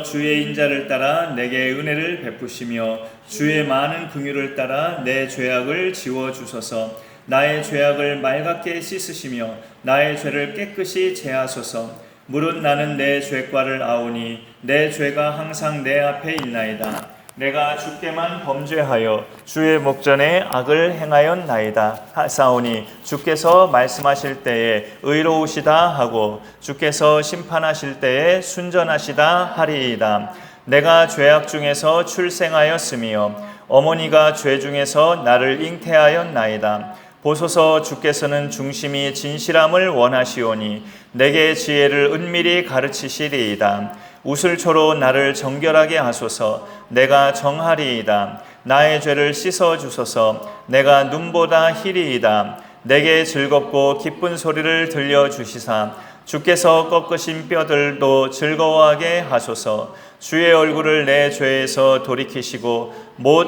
주의 인자를 따라 내게 은혜를 베푸시며 주의 많은 긍휼을 따라 내 죄악을 지워 주소서. 나의 죄악을 맑게 씻으시며 나의 죄를 깨끗이 제하소서. 무릇 나는 내 죄과를 아오니 내 죄가 항상 내 앞에 있나이다. 내가 주께만 범죄하여 주의 목전에 악을 행하였나이다 하사오니 주께서 말씀하실 때에 의로우시다 하고 주께서 심판하실 때에 순전하시다 하리이다. 내가 죄악 중에서 출생하였으며 어머니가 죄 중에서 나를 잉태하였나이다. 보소서 주께서는 중심이 진실함을 원하시오니 내게 지혜를 은밀히 가르치시리이다. 우슬초로 나를 정결하게 하소서. 내가 정하리이다. 나의 죄를 씻어 주소서. 내가 눈보다 희리이다. 내게 즐겁고 기쁜 소리를 들려주시사 주께서 꺾으신 뼈들도 즐거워하게 하소서. 주의 얼굴을 내 죄에서 돌이키시고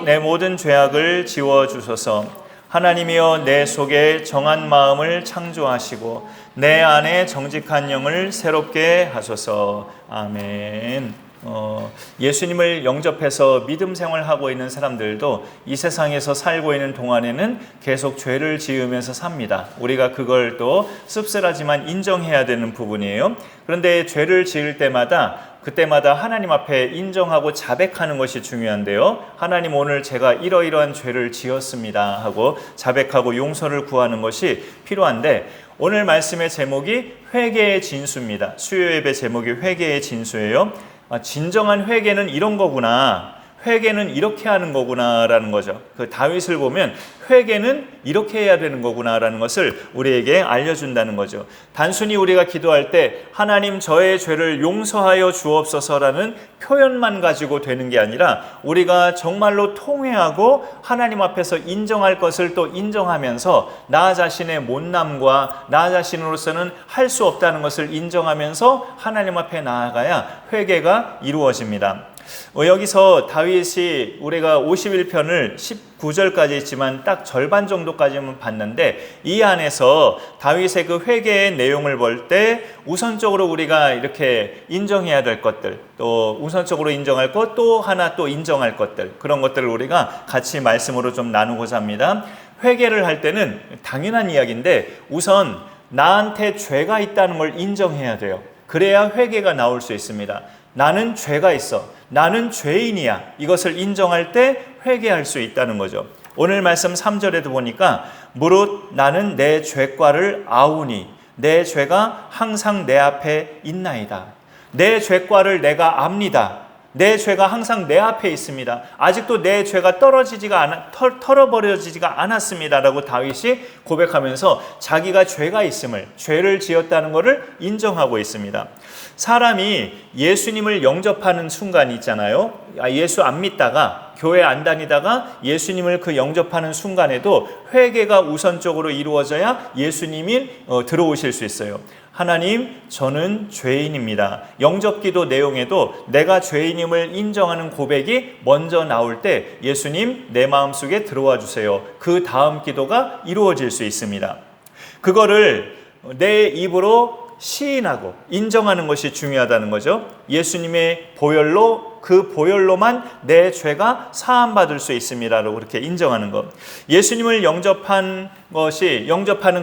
내 모든 죄악을 지워주소서. 하나님이여 내 속에 정한 마음을 창조하시고 내 안에 정직한 영을 새롭게 하소서. 아멘. 예수님을 영접해서 믿음 생활하고 있는 사람들도 이 세상에서 살고 있는 동안에는 계속 죄를 지으면서 삽니다. 우리가 그걸 또 씁쓸하지만 인정해야 되는 부분이에요. 그런데 죄를 지을 때마다 그때마다 하나님 앞에 인정하고 자백하는 것이 중요한데요. 하나님, 오늘 제가 이러이러한 죄를 지었습니다 하고 자백하고 용서를 구하는 것이 필요한데, 오늘 말씀의 제목이 회개의 진수입니다. 수요 예배 제목이 회개의 진수예요. 진정한 회개는 이런 거구나, 회개는 이렇게 하는 거구나라는 거죠. 그 다윗을 보면 회개는 이렇게 해야 되는 거구나라는 것을 우리에게 알려준다는 거죠. 단순히 우리가 기도할 때 하나님 저의 죄를 용서하여 주옵소서라는 표현만 가지고 되는 게 아니라 우리가 정말로 통회하고 하나님 앞에서 인정할 것을 또 인정하면서 나 자신의 못남과 나 자신으로서는 할 수 없다는 것을 인정하면서 하나님 앞에 나아가야 회개가 이루어집니다. 여기서 다윗이 우리가 51편을 19절까지 있지만 딱 절반 정도까지만 봤는데, 이 안에서 다윗의 그 회개의 내용을 볼 때 우선적으로 우리가 이렇게 인정해야 될 것들, 또 우선적으로 인정할 것, 또 하나 또 인정할 것들, 그런 것들을 우리가 같이 말씀으로 좀 나누고자 합니다. 회개를 할 때는 당연한 이야기인데 우선 나한테 죄가 있다는 걸 인정해야 돼요. 그래야 회개가 나올 수 있습니다. 나는 죄가 있어, 나는 죄인이야, 이것을 인정할 때 회개할 수 있다는 거죠. 오늘 말씀 3절에도 보니까 무릇 나는 내 죄과를 아우니 내 죄가 항상 내 앞에 있나이다. 내 죄과를 내가 압니다. 내 죄가 항상 내 앞에 있습니다. 아직도 내 죄가 털어버려지지가 않았습니다 라고 다윗이 고백하면서 자기가 죄가 있음을, 죄를 지었다는 것을 인정하고 있습니다. 사람이 예수님을 영접하는 순간이 있잖아요. 예수 안 믿다가, 교회 안 다니다가 예수님을 그 영접하는 순간에도 회개가 우선적으로 이루어져야 예수님이 들어오실 수 있어요. 하나님, 저는 죄인입니다. 영접기도 내용에도 내가 죄인임을 인정하는 고백이 먼저 나올 때 예수님, 내 마음속에 들어와 주세요. 그 다음 기도가 이루어질 수 있습니다. 그거를 내 입으로 시인하고 인정하는 것이 중요하다는 거죠. 예수님의 보혈로, 그 보혈로만 내 죄가 사함받을 수 있습니다라고 그렇게 인정하는 것. 예수님을 영접하는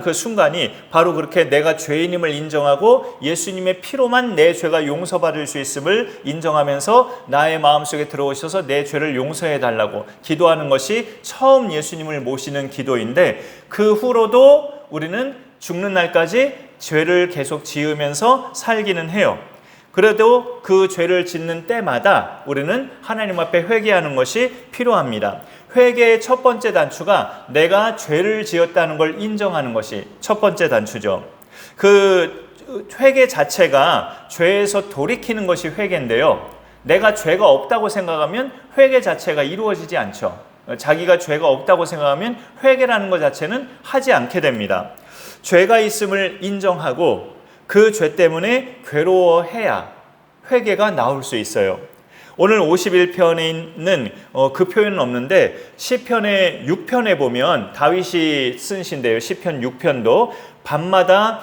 그 순간이 바로 그렇게 내가 죄인임을 인정하고 예수님의 피로만 내 죄가 용서받을 수 있음을 인정하면서 나의 마음속에 들어오셔서 내 죄를 용서해 달라고 기도하는 것이 처음 예수님을 모시는 기도인데, 그 후로도 우리는 죽는 날까지 죄를 계속 지으면서 살기는 해요. 그래도 그 죄를 짓는 때마다 우리는 하나님 앞에 회개하는 것이 필요합니다. 회개의 첫 번째 단추가 내가 죄를 지었다는 걸 인정하는 것이 첫 번째 단추죠. 그 회개 자체가 죄에서 돌이키는 것이 회개인데요. 내가 죄가 없다고 생각하면 회개 자체가 이루어지지 않죠. 자기가 죄가 없다고 생각하면 회개라는 것 자체는 하지 않게 됩니다. 죄가 있음을 인정하고 그 죄 때문에 괴로워해야 회개가 나올 수 있어요. 오늘 51편에 있는 그 표현은 없는데 시편의 6편에 보면 다윗이 쓴 시인데요. 시편 6편도 밤마다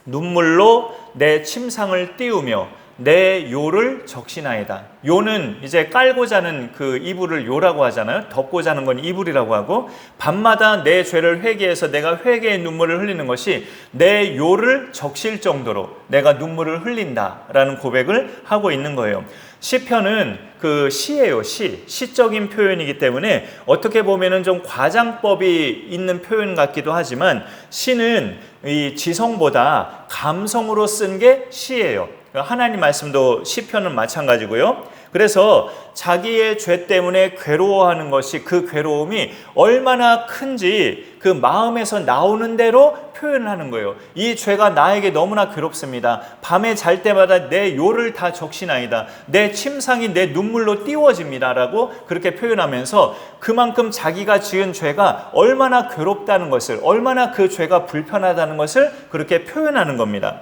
눈물로 내 침상을 띄우며 내 요를 적시나이다. 요는 이제 깔고 자는 그 이불을 요라고 하잖아요. 덮고 자는 건 이불이라고 하고, 밤마다 내 죄를 회개해서 내가 회개의 눈물을 흘리는 것이 내 요를 적실 정도로 내가 눈물을 흘린다라는 고백을 하고 있는 거예요. 시편은 그 시예요. 시적인 표현이기 때문에 어떻게 보면은 좀 과장법이 있는 표현 같기도 하지만, 시는 이 지성보다 감성으로 쓴 게 시예요. 하나님 말씀도 시편은 마찬가지고요. 그래서 자기의 죄 때문에 괴로워하는 것이, 그 괴로움이 얼마나 큰지 그 마음에서 나오는 대로 표현을 하는 거예요. 이 죄가 나에게 너무나 괴롭습니다. 밤에 잘 때마다 내 요를 다 적시나이다. 내 침상이 내 눈물로 띄워집니다. 라고 그렇게 표현하면서 그만큼 자기가 지은 죄가 얼마나 괴롭다는 것을, 얼마나 그 죄가 불편하다는 것을 그렇게 표현하는 겁니다.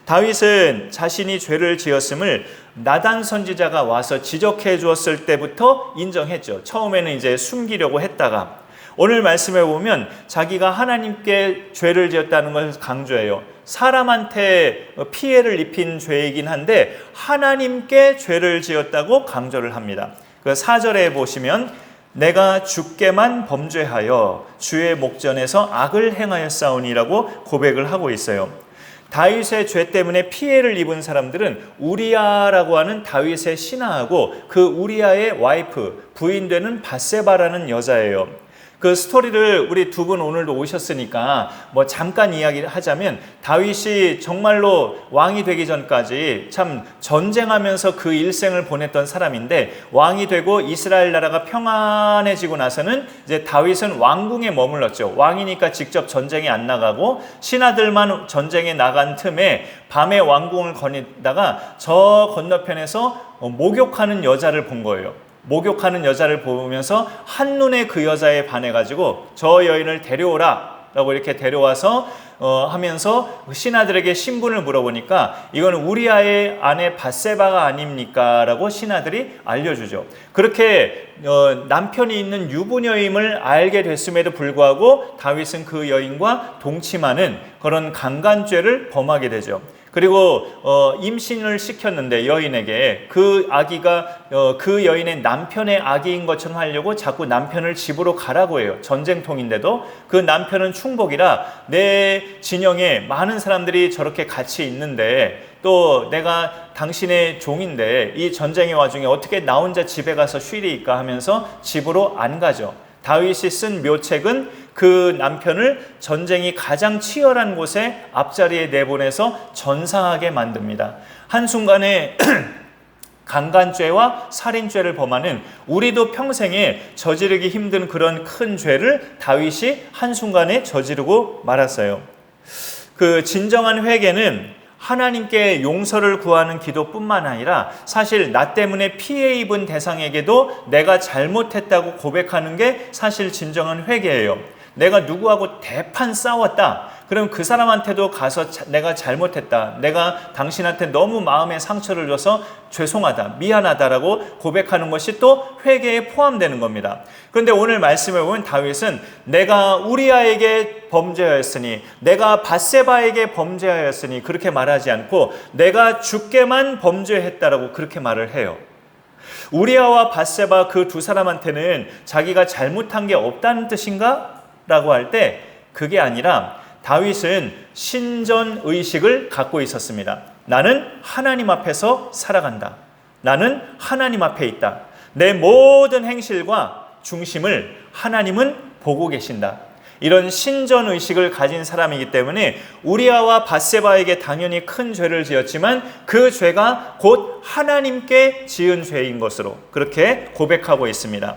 다윗은 자신이 죄를 지었음을 나단 선지자가 와서 지적해 주었을 때부터 인정했죠. 처음에는 이제 숨기려고 했다가, 오늘 말씀에 보면 자기가 하나님께 죄를 지었다는 것을 강조해요. 사람한테 피해를 입힌 죄이긴 한데 하나님께 죄를 지었다고 강조를 합니다. 그 4절에 보시면 내가 주께만 범죄하여 주의 목전에서 악을 행하였사오니라고 고백을 하고 있어요. 다윗의 죄 때문에 피해를 입은 사람들은 우리아라고 하는 다윗의 신하하고 그 우리아의 와이프, 부인 되는 밧세바라는 여자예요. 그 스토리를 우리 두 분 오늘도 오셨으니까 뭐 잠깐 이야기하자면, 다윗이 정말로 왕이 되기 전까지 참 전쟁하면서 그 일생을 보냈던 사람인데, 왕이 되고 이스라엘 나라가 평안해지고 나서는 이제 다윗은 왕궁에 머물렀죠. 왕이니까 직접 전쟁에 안 나가고 신하들만 전쟁에 나간 틈에 밤에 왕궁을 거니다가 저 건너편에서 목욕하는 여자를 본 거예요. 목욕하는 여자를 보면서 한눈에 그 여자에 반해가지고 저 여인을 데려오라 라고 이렇게 데려와서 하면서 신하들에게 신분을 물어보니까 이거는 우리아의 아내 밧세바가 아닙니까? 라고 신하들이 알려주죠. 그렇게 남편이 있는 유부녀임을 알게 됐음에도 불구하고 다윗은 그 여인과 동침하는 그런 강간죄를 범하게 되죠. 그리고 임신을 시켰는데 여인에게 그 아기가 그 여인의 남편의 아기인 것처럼 하려고 자꾸 남편을 집으로 가라고 해요. 전쟁통인데도 그 남편은 충복이라 내 진영에 많은 사람들이 저렇게 같이 있는데 또 내가 당신의 종인데 이 전쟁의 와중에 어떻게 나 혼자 집에 가서 쉬리까 하면서 집으로 안 가죠. 다윗이 쓴 묘책은 그 남편을 전쟁이 가장 치열한 곳에 앞자리에 내보내서 전사하게 만듭니다. 한순간에 강간죄와 살인죄를 범하는, 우리도 평생에 저지르기 힘든 그런 큰 죄를 다윗이 한순간에 저지르고 말았어요. 그 진정한 회개는 하나님께 용서를 구하는 기도뿐만 아니라 사실 나 때문에 피해 입은 대상에게도 내가 잘못했다고 고백하는 게 사실 진정한 회개예요. 내가 누구하고 대판 싸웠다. 그럼 그 사람한테도 가서 내가 잘못했다. 내가 당신한테 너무 마음에 상처를 줘서 죄송하다, 미안하다라고 고백하는 것이 또 회개에 포함되는 겁니다. 그런데 오늘 말씀에 보면 다윗은 내가 우리아에게 범죄하였으니, 내가 밧세바에게 범죄하였으니 그렇게 말하지 않고 내가 주께만 범죄했다라고 그렇게 말을 해요. 우리아와 밧세바 그 두 사람한테는 자기가 잘못한 게 없다는 뜻인가? 라고 할 때 그게 아니라 다윗은 신전의식을 갖고 있었습니다. 나는 하나님 앞에서 살아간다. 나는 하나님 앞에 있다. 내 모든 행실과 중심을 하나님은 보고 계신다. 이런 신전의식을 가진 사람이기 때문에 우리아와 밧세바에게 당연히 큰 죄를 지었지만 그 죄가 곧 하나님께 지은 죄인 것으로 그렇게 고백하고 있습니다.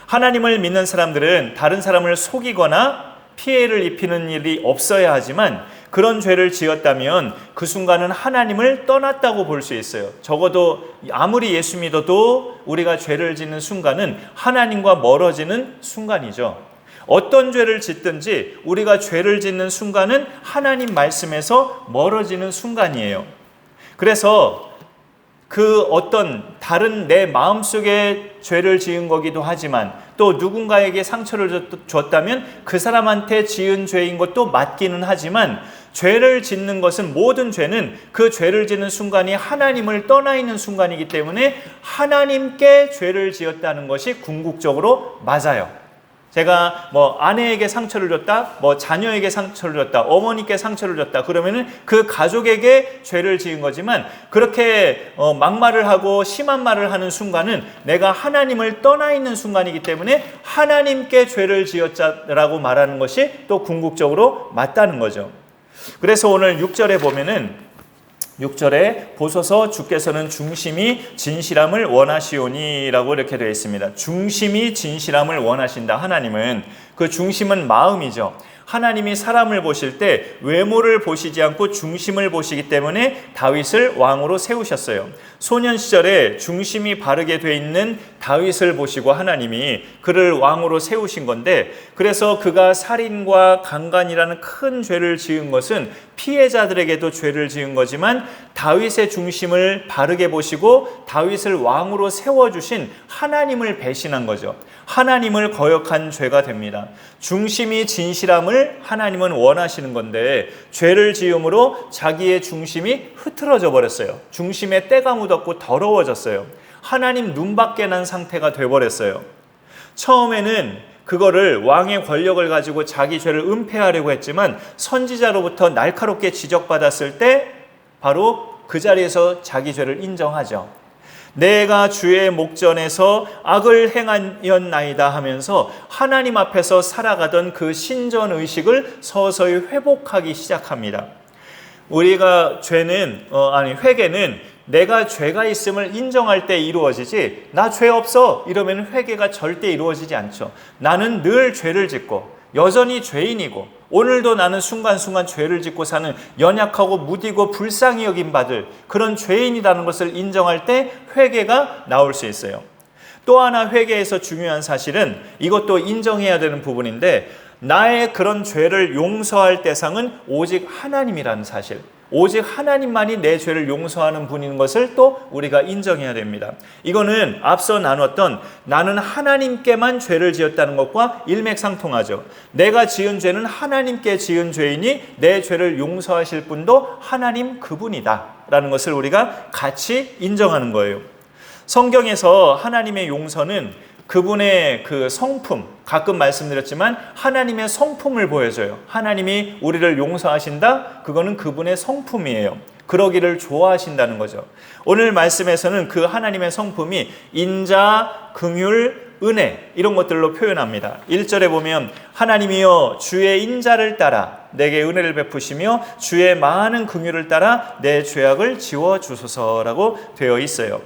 하나님을 믿는 사람들은 다른 사람을 속이거나 피해를 입히는 일이 없어야 하지만 그런 죄를 지었다면 그 순간은 하나님을 떠났다고 볼 수 있어요. 적어도 아무리 예수 믿어도 우리가 죄를 짓는 순간은 하나님과 멀어지는 순간이죠. 어떤 죄를 짓든지 우리가 죄를 짓는 순간은 하나님 말씀에서 멀어지는 순간이에요. 그래서 그 어떤 다른 내 마음속에 죄를 지은 거기도 하지만 또 누군가에게 상처를 줬다면 그 사람한테 지은 죄인 것도 맞기는 하지만 죄를 짓는 것은, 모든 죄는 그 죄를 짓는 순간이 하나님을 떠나 있는 순간이기 때문에 하나님께 죄를 지었다는 것이 궁극적으로 맞아요. 제가 아내에게 상처를 줬다, 자녀에게 상처를 줬다, 어머니께 상처를 줬다, 그러면은 그 가족에게 죄를 지은 거지만, 그렇게 막말을 하고 심한 말을 하는 순간은 내가 하나님을 떠나 있는 순간이기 때문에 하나님께 죄를 지었다라고 말하는 것이 또 궁극적으로 맞다는 거죠. 그래서 오늘 6절에 보면은, 6절에 보소서 주께서는 중심이 진실함을 원하시오니라고 이렇게 되어 있습니다. 중심이 진실함을 원하신다. 하나님은, 그 중심은 마음이죠. 하나님이 사람을 보실 때 외모를 보시지 않고 중심을 보시기 때문에 다윗을 왕으로 세우셨어요. 소년 시절에 중심이 바르게 돼 있는 다윗을 보시고 하나님이 그를 왕으로 세우신 건데, 그래서 그가 살인과 강간이라는 큰 죄를 지은 것은 피해자들에게도 죄를 지은 거지만, 다윗의 중심을 바르게 보시고 다윗을 왕으로 세워주신 하나님을 배신한 거죠. 하나님을 거역한 죄가 됩니다. 중심이 진실함을 하나님은 원하시는 건데, 죄를 지음으로 자기의 중심이 흐트러져 버렸어요. 중심에 때가 묻었고 더러워졌어요. 하나님 눈밖에 난 상태가 돼버렸어요. 처음에는 그거를, 왕의 권력을 가지고 자기 죄를 은폐하려고 했지만, 선지자로부터 날카롭게 지적받았을 때 바로 그 자리에서 자기 죄를 인정하죠. 내가 주의 목전에서 악을 행하였나이다 하면서 하나님 앞에서 살아가던 그 신전의식을 서서히 회복하기 시작합니다. 우리가 회개는 내가 죄가 있음을 인정할 때 이루어지지, 나 죄 없어 이러면 회개가 절대 이루어지지 않죠. 나는 늘 죄를 짓고 여전히 죄인이고, 오늘도 나는 순간순간 죄를 짓고 사는 연약하고 무디고 불쌍히 여김 받을 그런 죄인이라는 것을 인정할 때 회개가 나올 수 있어요. 또 하나 회개에서 중요한 사실은, 이것도 인정해야 되는 부분인데, 나의 그런 죄를 용서할 대상은 오직 하나님이라는 사실, 오직 하나님만이 내 죄를 용서하는 분인 것을 또 우리가 인정해야 됩니다. 이거는 앞서 나눴던 나는 하나님께만 죄를 지었다는 것과 일맥상통하죠. 내가 지은 죄는 하나님께 지은 죄이니 내 죄를 용서하실 분도 하나님 그분이다 라는 것을 우리가 같이 인정하는 거예요. 성경에서 하나님의 용서는 그분의 그 성품, 가끔 말씀드렸지만 하나님의 성품을 보여줘요. 하나님이 우리를 용서하신다? 그거는 그분의 성품이에요. 그러기를 좋아하신다는 거죠. 오늘 말씀에서는 그 하나님의 성품이 인자, 긍휼, 은혜 이런 것들로 표현합니다. 1절에 보면 하나님이여 주의 인자를 따라 내게 은혜를 베푸시며 주의 많은 긍휼을 따라 내 죄악을 지워주소서라고 되어 있어요.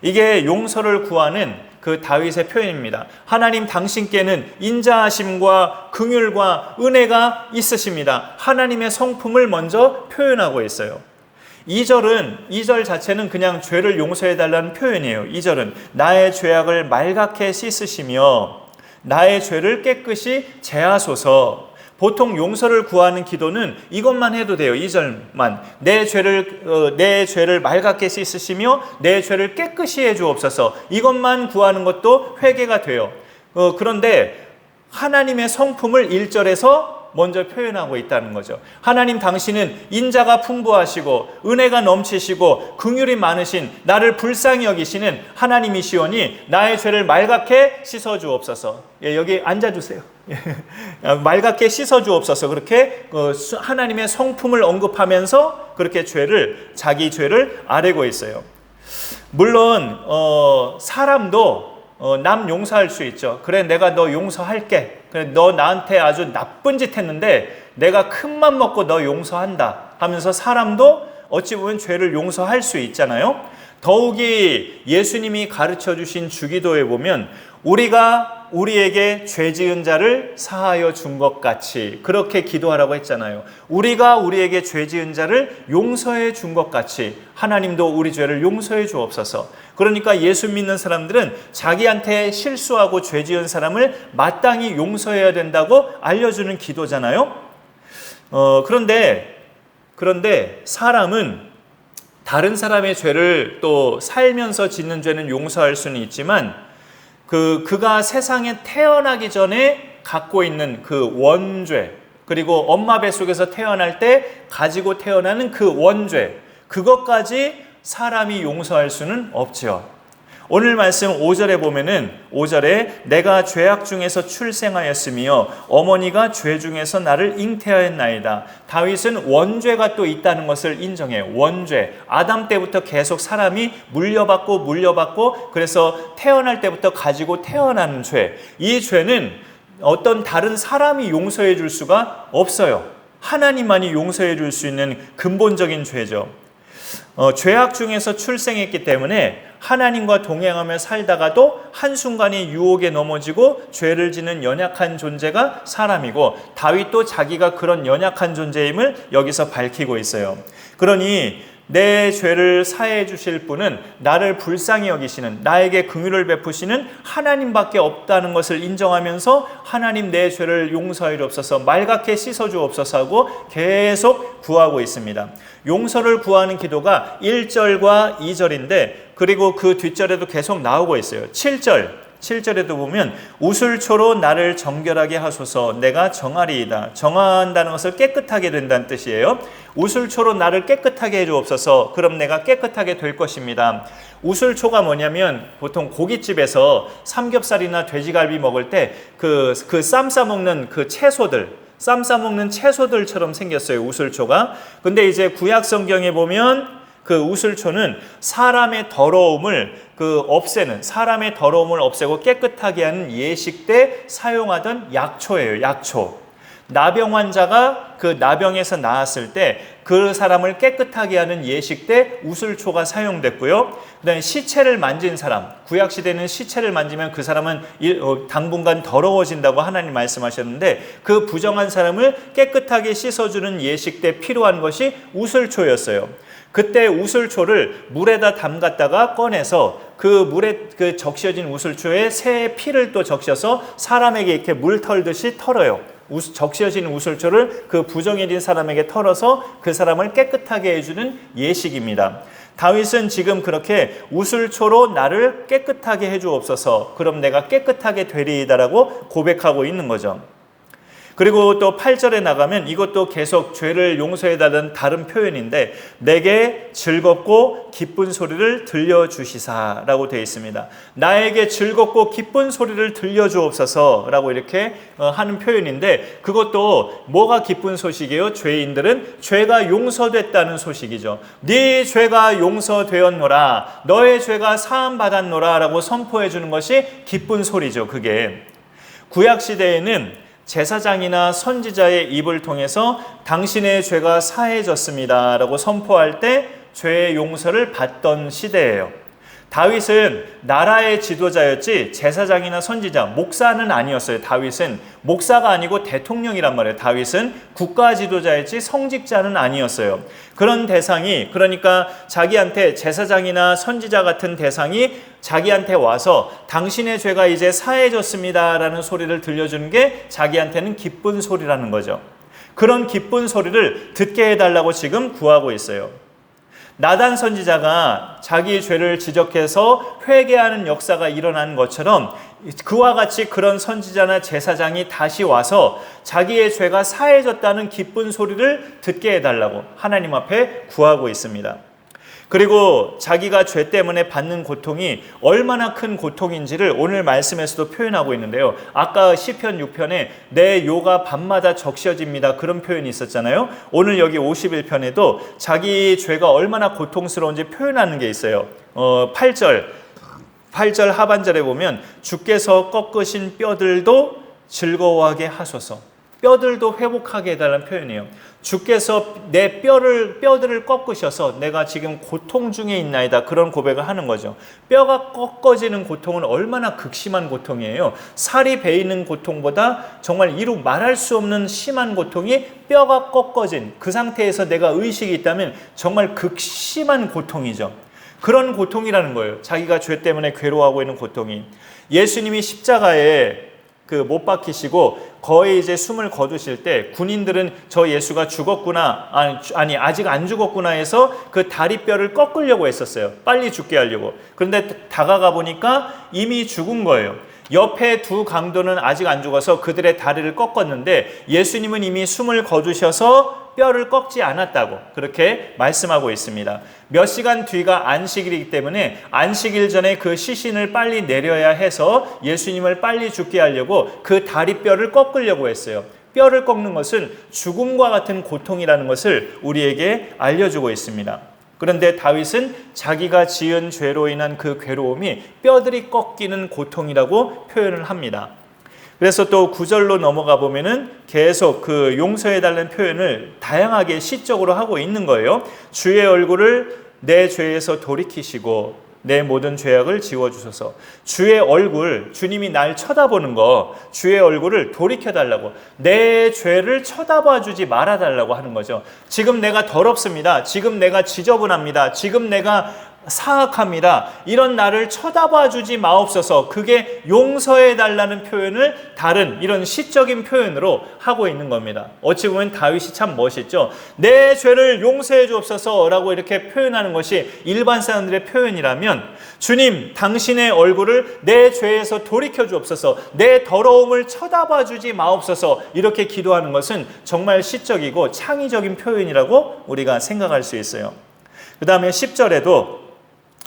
이게 용서를 구하는 그 다윗의 표현입니다. 하나님 당신께는 인자하심과 긍휼과 은혜가 있으십니다. 하나님의 성품을 먼저 표현하고 있어요. 2절 자체는 그냥 죄를 용서해달라는 표현이에요. 2절은 나의 죄악을 말갛게 씻으시며 나의 죄를 깨끗이 제하소서. 보통 용서를 구하는 기도는 이것만 해도 돼요. 2절만. 내 죄를 말갛게 씻으시며 내 죄를 깨끗이 해주옵소서. 이것만 구하는 것도 회개가 돼요. 그런데 하나님의 성품을 1절에서 먼저 표현하고 있다는 거죠. 하나님 당신은 인자가 풍부하시고 은혜가 넘치시고 긍휼이 많으신 나를 불쌍히 여기시는 하나님이시오니 나의 죄를 말갛게 씻어주옵소서. 여기 앉아주세요. 말갛게 씻어주옵소서. 그렇게 하나님의 성품을 언급하면서 그렇게 자기 죄를 아뢰고 있어요. 물론 사람도 남 용서할 수 있죠. 그래, 내가 너 용서할게. 그래, 너 나한테 아주 나쁜 짓 했는데 내가 큰맘 먹고 너 용서한다 하면서 사람도 어찌 보면 죄를 용서할 수 있잖아요. 더욱이 예수님이 가르쳐 주신 주기도에 보면 우리가 우리에게 죄 지은 자를 사하여 준 것 같이 그렇게 기도하라고 했잖아요. 우리가 우리에게 죄 지은 자를 용서해 준 것 같이 하나님도 우리 죄를 용서해 주옵소서. 그러니까 예수 믿는 사람들은 자기한테 실수하고 죄 지은 사람을 마땅히 용서해야 된다고 알려주는 기도잖아요. 그런데 사람은 다른 사람의 죄를 또 살면서 짓는 죄는 용서할 수는 있지만 그가 세상에 태어나기 전에 갖고 있는 그 원죄, 그리고 엄마 뱃속에서 태어날 때 가지고 태어나는 그 원죄, 그것까지 사람이 용서할 수는 없죠. 오늘 말씀 5절에 보면은 5절에 내가 죄악 중에서 출생하였으며 어머니가 죄 중에서 나를 잉태하였나이다. 다윗은 원죄가 또 있다는 것을 인정해요. 원죄. 아담 때부터 계속 사람이 물려받고 그래서 태어날 때부터 가지고 태어나는 죄. 이 죄는 어떤 다른 사람이 용서해 줄 수가 없어요. 하나님만이 용서해 줄 수 있는 근본적인 죄죠. 죄악 중에서 출생했기 때문에 하나님과 동행하며 살다가도 한순간에 유혹에 넘어지고 죄를 지는 연약한 존재가 사람이고, 다윗도 자기가 그런 연약한 존재임을 여기서 밝히고 있어요. 그러니 내 죄를 사해 주실 분은 나를 불쌍히 여기시는, 나에게 긍휼을 베푸시는 하나님밖에 없다는 것을 인정하면서 하나님 내 죄를 용서해 주옵소서, 맑게 씻어 주옵소서 하고 계속 구하고 있습니다. 용서를 구하는 기도가 1절과 2절인데 그리고 그 뒷절에도 계속 나오고 있어요. 7절에도 보면 우슬초로 나를 정결하게 하소서, 내가 정하리이다. 정한다는 것을 깨끗하게 된다는 뜻이에요. 우슬초로 나를 깨끗하게 해주옵소서, 그럼 내가 깨끗하게 될 것입니다. 우슬초가 뭐냐면 보통 고깃집에서 삼겹살이나 돼지갈비 먹을 때 그 쌈 싸먹는 그 채소들, 쌈 싸먹는 채소들처럼 생겼어요, 우슬초가. 근데 이제 구약 성경에 보면 그 우슬초는 사람의 더러움을 사람의 더러움을 없애고 깨끗하게 하는 예식 때 사용하던 약초예요, 약초. 나병 환자가 그 나병에서 나았을 때 그 사람을 깨끗하게 하는 예식 때 우슬초가 사용됐고요. 그다음에 시체를 만진 사람, 구약 시대는 시체를 만지면 그 사람은 당분간 더러워진다고 하나님 말씀하셨는데, 그 부정한 사람을 깨끗하게 씻어주는 예식 때 필요한 것이 우슬초였어요. 그때 우슬초를 물에다 담갔다가 꺼내서 그 물에 그 적셔진 우슬초에 새의 피를 또 적셔서 사람에게 이렇게 물 털듯이 털어요. 적셔진 우슬초를 그 부정해진 사람에게 털어서 그 사람을 깨끗하게 해주는 예식입니다. 다윗은 지금 그렇게 우슬초로 나를 깨끗하게 해주옵소서, 그럼 내가 깨끗하게 되리이다라고 고백하고 있는 거죠. 그리고 또 8절에 나가면 이것도 계속 죄를 용서해달라는 다른 표현인데, 내게 즐겁고 기쁜 소리를 들려주시사라고 되어 있습니다. 나에게 즐겁고 기쁜 소리를 들려주옵소서라고 이렇게 하는 표현인데, 그것도 뭐가 기쁜 소식이에요? 죄인들은 죄가 용서됐다는 소식이죠. 네 죄가 용서되었노라, 너의 죄가 사함받았노라 라고 선포해 주는 것이 기쁜 소리죠. 그게 구약시대에는 제사장이나 선지자의 입을 통해서 당신의 죄가 사해졌습니다 라고 선포할 때 죄의 용서를 받던 시대예요. 다윗은 나라의 지도자였지 제사장이나 선지자, 목사는 아니었어요. 다윗은 목사가 아니고 대통령이란 말이에요. 다윗은 국가 지도자였지 성직자는 아니었어요. 그런 대상이, 그러니까 자기한테 제사장이나 선지자 같은 대상이 자기한테 와서 당신의 죄가 이제 사해졌습니다 라는 소리를 들려주는 게 자기한테는 기쁜 소리라는 거죠. 그런 기쁜 소리를 듣게 해달라고 지금 구하고 있어요. 나단 선지자가 자기 죄를 지적해서 회개하는 역사가 일어난 것처럼 그와 같이 그런 선지자나 제사장이 다시 와서 자기의 죄가 사해졌다는 기쁜 소리를 듣게 해달라고 하나님 앞에 구하고 있습니다. 그리고 자기가 죄 때문에 받는 고통이 얼마나 큰 고통인지를 오늘 말씀에서도 표현하고 있는데요. 아까 시편 6편에 내 요가 밤마다 적셔집니다, 그런 표현이 있었잖아요. 오늘 여기 51편에도 자기 죄가 얼마나 고통스러운지 표현하는 게 있어요. 8절 하반절에 보면 주께서 꺾으신 뼈들도 즐거워하게 하소서. 뼈들도 회복하게 해달라는 표현이에요. 주께서 내 뼈들을 꺾으셔서 내가 지금 고통 중에 있나이다, 그런 고백을 하는 거죠. 뼈가 꺾어지는 고통은 얼마나 극심한 고통이에요. 살이 베이는 고통보다 정말 이루 말할 수 없는 심한 고통이 뼈가 꺾어진 그 상태에서 내가 의식이 있다면 정말 극심한 고통이죠. 그런 고통이라는 거예요. 자기가 죄 때문에 괴로워하고 있는 고통이. 예수님이 십자가에 못 박히시고 거의 이제 숨을 거두실 때 군인들은 저 예수가 죽었구나, 아니 아직 안 죽었구나 해서 그 다리뼈를 꺾으려고 했었어요. 빨리 죽게 하려고. 그런데 다가가 보니까 이미 죽은 거예요. 옆에 두 강도는 아직 안 죽어서 그들의 다리를 꺾었는데 예수님은 이미 숨을 거두셔서 뼈를 꺾지 않았다고 그렇게 말씀하고 있습니다. 몇 시간 뒤가 안식일이기 때문에 안식일 전에 그 시신을 빨리 내려야 해서 예수님을 빨리 죽게 하려고 그 다리뼈를 꺾으려고 했어요. 뼈를 꺾는 것은 죽음과 같은 고통이라는 것을 우리에게 알려주고 있습니다. 그런데 다윗은 자기가 지은 죄로 인한 그 괴로움이 뼈들이 꺾이는 고통이라고 표현을 합니다. 그래서 또 9절로 넘어가 보면은 계속 그 용서해달라는 표현을 다양하게 시적으로 하고 있는 거예요. 주의 얼굴을 내 죄에서 돌이키시고 내 모든 죄악을 지워주소서. 주의 얼굴, 주님이 날 쳐다보는 거, 주의 얼굴을 돌이켜달라고, 내 죄를 쳐다봐주지 말아달라고 하는 거죠. 지금 내가 더럽습니다. 지금 내가 지저분합니다. 지금 내가 사악합니다. 이런 나를 쳐다봐주지 마옵소서. 그게 용서해달라는 표현을 다른 이런 시적인 표현으로 하고 있는 겁니다. 어찌 보면 다윗이 참 멋있죠. 내 죄를 용서해 주옵소서 라고 이렇게 표현하는 것이 일반 사람들의 표현이라면 주님 당신의 얼굴을 내 죄에서 돌이켜 주옵소서, 내 더러움을 쳐다봐주지 마옵소서 이렇게 기도하는 것은 정말 시적이고 창의적인 표현이라고 우리가 생각할 수 있어요. 그 다음에 10절에도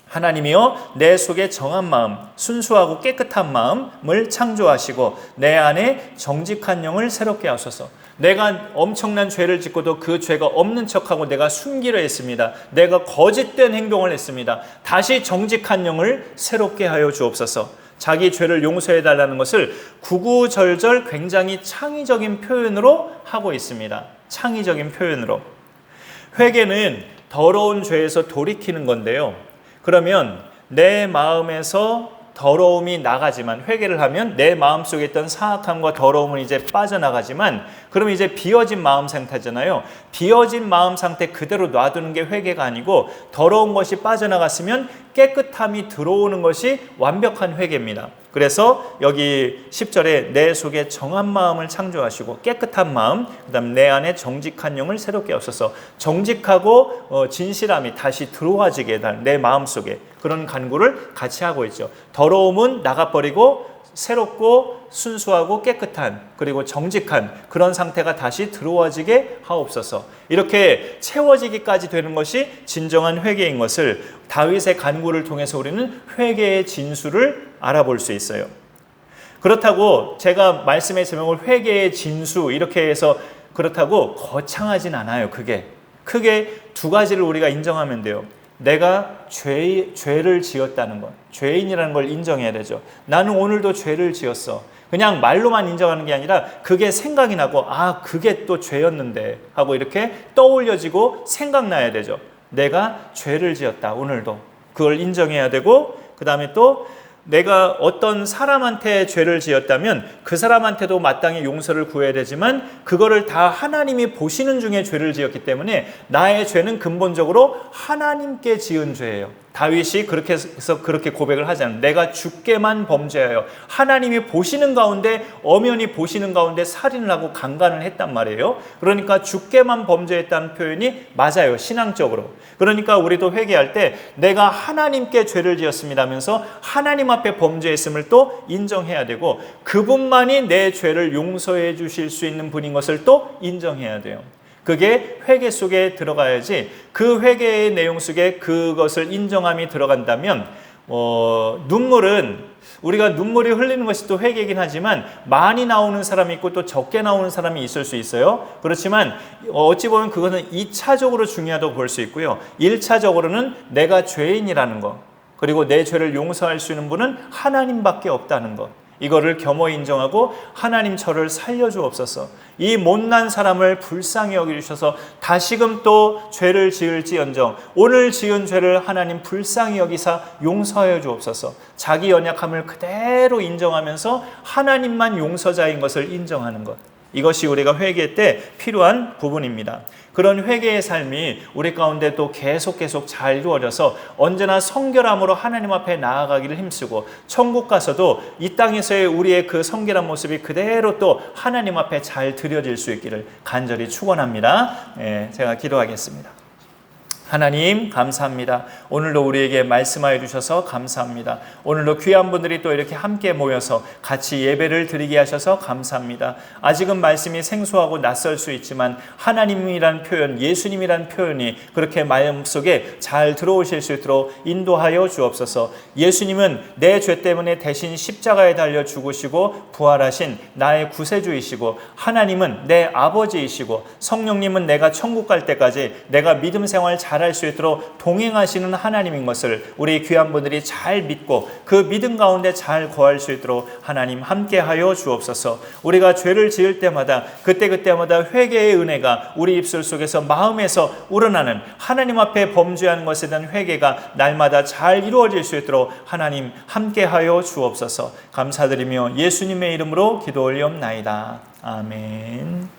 하나님이여 내 속에 정한 마음, 순수하고 깨끗한 마음을 창조하시고 내 안에 정직한 영을 새롭게 하소서. 내가 엄청난 죄를 짓고도 그 죄가 없는 척하고 내가 숨기려 했습니다. 내가 거짓된 행동을 했습니다. 다시 정직한 영을 새롭게 하여 주옵소서. 자기 죄를 용서해달라는 것을 구구절절 굉장히 창의적인 표현으로 하고 있습니다. 창의적인 표현으로. 회개는 더러운 죄에서 돌이키는 건데요. 그러면 내 마음에서 더러움이 나가지만, 회개를 하면 내 마음속에 있던 사악함과 더러움은 이제 빠져나가지만, 그러면 이제 비어진 마음 상태잖아요. 비어진 마음 상태 그대로 놔두는 게 회개가 아니고, 더러운 것이 빠져나갔으면 깨끗함이 들어오는 것이 완벽한 회개입니다. 그래서 여기 10절에 내 속에 정한 마음을 창조하시고 깨끗한 마음, 그 다음 내 안에 정직한 영을 새롭게 하소서. 정직하고 진실함이 다시 들어와지게 해달, 내 마음속에 그런 간구를 같이 하고 있죠. 더러움은 나가버리고 새롭고 순수하고 깨끗한, 그리고 정직한 그런 상태가 다시 들어와지게 하옵소서. 이렇게 채워지기까지 되는 것이 진정한 회개인 것을 다윗의 간구를 통해서 우리는 회개의 진수를 알아볼 수 있어요. 그렇다고 제가 말씀의 제목을 회개의 진수 이렇게 해서 그렇다고 거창하진 않아요. 그게 크게 두 가지를 우리가 인정하면 돼요. 내가 죄를 지었다는 것, 죄인이라는 걸 인정해야 되죠. 나는 오늘도 죄를 지었어. 그냥 말로만 인정하는 게 아니라 그게 생각이 나고, 아, 그게 또 죄였는데 하고 이렇게 떠올려지고 생각나야 되죠. 내가 죄를 지었다, 오늘도. 그걸 인정해야 되고, 그 다음에 또 내가 어떤 사람한테 죄를 지었다면 그 사람한테도 마땅히 용서를 구해야 되지만, 그거를 다 하나님이 보시는 중에 죄를 지었기 때문에 나의 죄는 근본적으로 하나님께 지은 죄예요. 다윗이 그렇게 해서 그렇게 고백을 하잖아요. 내가 주께만 범죄하여, 하나님이 보시는 가운데, 엄연히 보시는 가운데 살인을 하고 강간을 했단 말이에요. 그러니까 주께만 범죄했다는 표현이 맞아요, 신앙적으로. 그러니까 우리도 회개할 때 내가 하나님께 죄를 지었습니다 하면서 하나님 앞에 범죄했음을 또 인정해야 되고, 그분만이 내 죄를 용서해 주실 수 있는 분인 것을 또 인정해야 돼요. 그게 회개 속에 들어가야지, 그 회개의 내용 속에 그것을 인정함이 들어간다면, 눈물은 우리가 눈물이 흘리는 것이 또 회개이긴 하지만 많이 나오는 사람이 있고 또 적게 나오는 사람이 있을 수 있어요. 그렇지만 어찌 보면 그것은 2차적으로 중요하다고 볼 수 있고요. 1차적으로는 내가 죄인이라는 것, 그리고 내 죄를 용서할 수 있는 분은 하나님밖에 없다는 것, 이거를 겸허히 인정하고 하나님 저를 살려주옵소서. 이 못난 사람을 불쌍히 여기주셔서 다시금 또 죄를 지을지언정 오늘 지은 죄를 하나님 불쌍히 여기사 용서해 주옵소서. 자기 연약함을 그대로 인정하면서 하나님만 용서자인 것을 인정하는 것, 이것이 우리가 회개 때 필요한 부분입니다. 그런 회개의 삶이 우리 가운데 또 계속 잘 이루어져서 언제나 성결함으로 하나님 앞에 나아가기를 힘쓰고, 천국 가서도 이 땅에서의 우리의 그 성결한 모습이 그대로 또 하나님 앞에 잘 드려질 수 있기를 간절히 축원합니다. 제가 기도하겠습니다. 하나님 감사합니다. 오늘도 우리에게 말씀하여 주셔서 감사합니다. 오늘도 귀한 분들이 또 이렇게 함께 모여서 같이 예배를 드리게 하셔서 감사합니다. 아직은 말씀이 생소하고 낯설 수 있지만 하나님이란 표현, 예수님이란 표현이 그렇게 마음속에 잘 들어오실 수 있도록 인도하여 주옵소서. 예수님은 내 죄 때문에 대신 십자가에 달려 죽으시고 부활하신 나의 구세주이시고, 하나님은 내 아버지이시고, 성령님은 내가 천국 갈 때까지 내가 믿음 생활 잘할 수 있도록 동행하시는 하나님인 것을 우리 귀한 분들이 잘 믿고 그 믿음 가운데 잘 거할 수 있도록 하나님 함께하여 주옵소서. 우리가 죄를 지을 때마다 그때마다 회개의 은혜가 우리 입술 속에서 마음에서 우러나는, 하나님 앞에 범죄한 것에 대한 회개가 날마다 잘 이루어질 수 있도록 하나님 함께하여 주옵소서. 감사드리며 예수님의 이름으로 기도 올리옵나이다. 아멘.